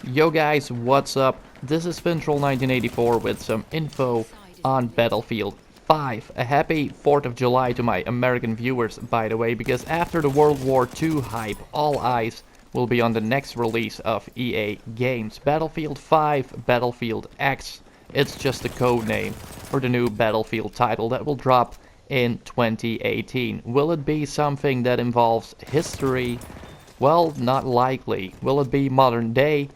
Yo guys, what's up? This is Finntroll 1984 with some info on Battlefield 5. A happy 4th of July to my American viewers, by the way, because after the World War II hype, all eyes will be on the next release of EA games. Battlefield 5, Battlefield X. It's just a code name for the new Battlefield title that will drop in 2018. Will it be something that involves history? Well, not likely. Will it be modern day?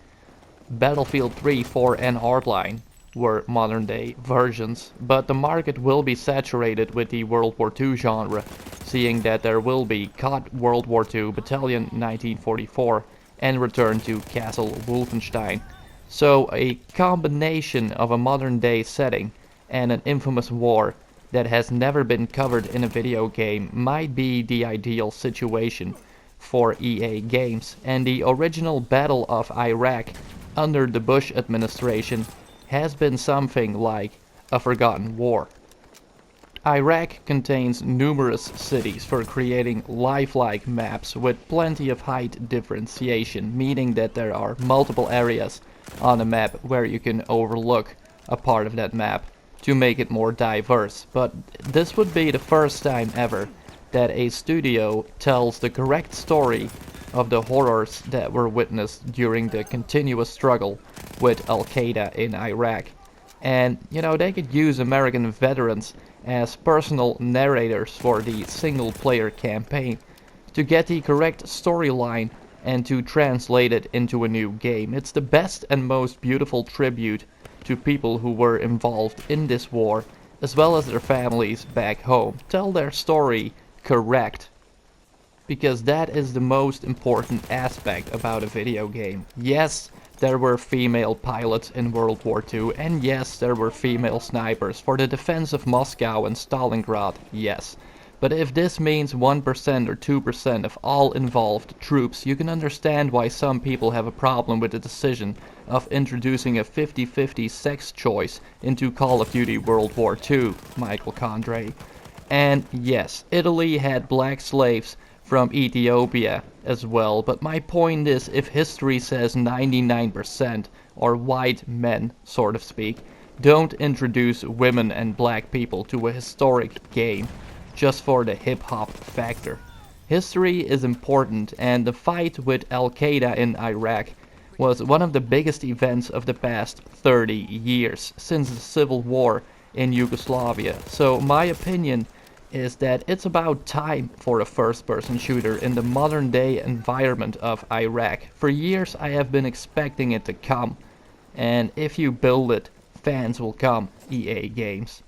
Battlefield 3, 4 and Hardline were modern day versions, but the market will be saturated with the World War II genre, seeing that there will be COD World War II Battalion 1944 and Return to Castle Wolfenstein. So a combination of a modern day setting and an infamous war that has never been covered in a video game might be the ideal situation for EA games, and the original Battle of Iraq under the Bush administration has been something like a forgotten war. Iraq contains numerous cities for creating lifelike maps with plenty of height differentiation, meaning that there are multiple areas on a map where you can overlook a part of that map to make it more diverse. But this would be the first time ever that a studio tells the correct story of the horrors that were witnessed during the continuous struggle with Al-Qaeda in Iraq. And they could use American veterans as personal narrators for the single player campaign to get the correct storyline and to translate it into a new game. It's the best and most beautiful tribute to people who were involved in this war, as well as their families back home. Tell their story correct, because that is the most important aspect about a video game. Yes, there were female pilots in World War II, and yes, there were female snipers for the defense of Moscow and Stalingrad, yes. But if this means 1% or 2% of all involved troops, you can understand why some people have a problem with the decision of introducing a 50-50 sex choice into Call of Duty World War II, Michael Condrey. And yes, Italy had black slaves from Ethiopia as well, but my point is, if history says 99%, or white men, sort of speak, don't introduce women and black people to a historic game just for the hip-hop factor. History is important, and the fight with Al-Qaeda in Iraq was one of the biggest events of the past 30 years, since the civil war in Yugoslavia. So my opinion is that it's about time for a first-person shooter in the modern-day environment of Iraq. For years I have been expecting it to come, and if you build it, fans will come, EA Games.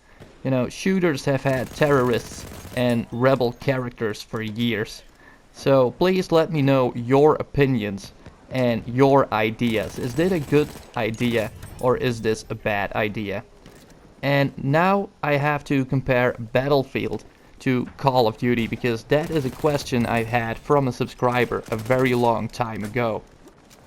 Shooters have had terrorists and rebel characters for years. So please let me know your opinions and your ideas. Is this a good idea or is this a bad idea? And now I have to compare Battlefield to Call of Duty, because that is a question I had from a subscriber a very long time ago.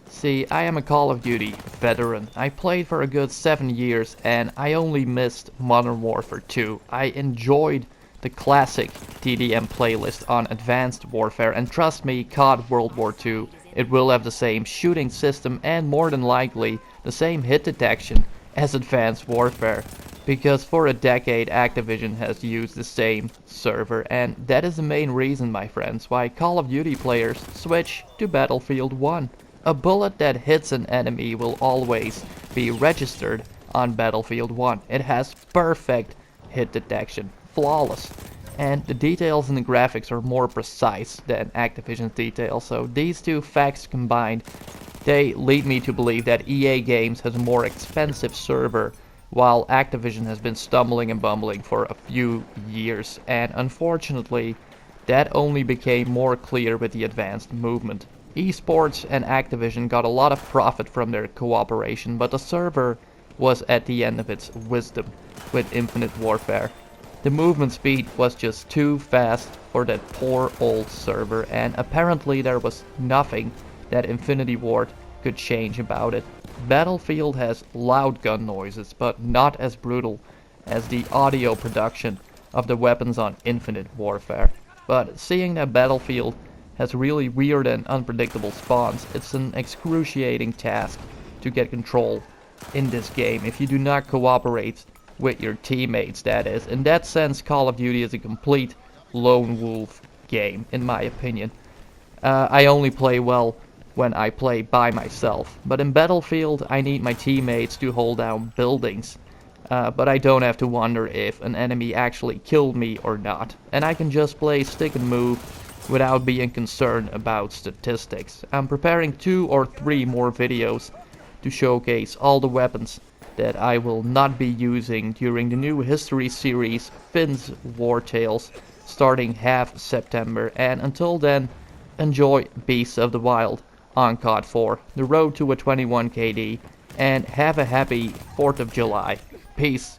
See, I am a Call of Duty veteran. I played for a good 7 years and I only missed Modern Warfare 2. I enjoyed the classic TDM playlist on Advanced Warfare, and trust me, COD World War II, it will have the same shooting system and more than likely the same hit detection as Advanced Warfare, because for a decade Activision has used the same server, and that is the main reason, my friends, why Call of Duty players switch to Battlefield 1. A bullet that hits an enemy will always be registered on Battlefield 1. It has perfect hit detection, flawless, and the details in the graphics are more precise than Activision's details. So these two facts combined, they lead me to believe that EA Games has a more expensive server, while Activision has been stumbling and bumbling for a few years, and unfortunately that only became more clear with the advanced movement. Esports and Activision got a lot of profit from their cooperation, but the server was at the end of its wisdom with Infinite Warfare. The movement speed was just too fast for that poor old server, and apparently there was nothing that Infinity Ward could change about it. Battlefield has loud gun noises, but not as brutal as the audio production of the weapons on Infinite Warfare. But seeing that Battlefield has really weird and unpredictable spawns, it's an excruciating task to get control in this game. If you do not cooperate with your teammates, that is. In that sense, Call of Duty is a complete lone wolf game, in my opinion. I only play well when I play by myself. But in Battlefield, I need my teammates to hold down buildings. But I don't have to wonder if an enemy actually killed me or not. And I can just play stick and move without being concerned about statistics. I'm preparing 2 or 3 more videos to showcase all the weapons that I will not be using during the new history series Finn's War Tales starting half September. And until then, enjoy Beasts of the Wild on COD 4, the road to a 21 KD, and have a happy 4th of July. Peace.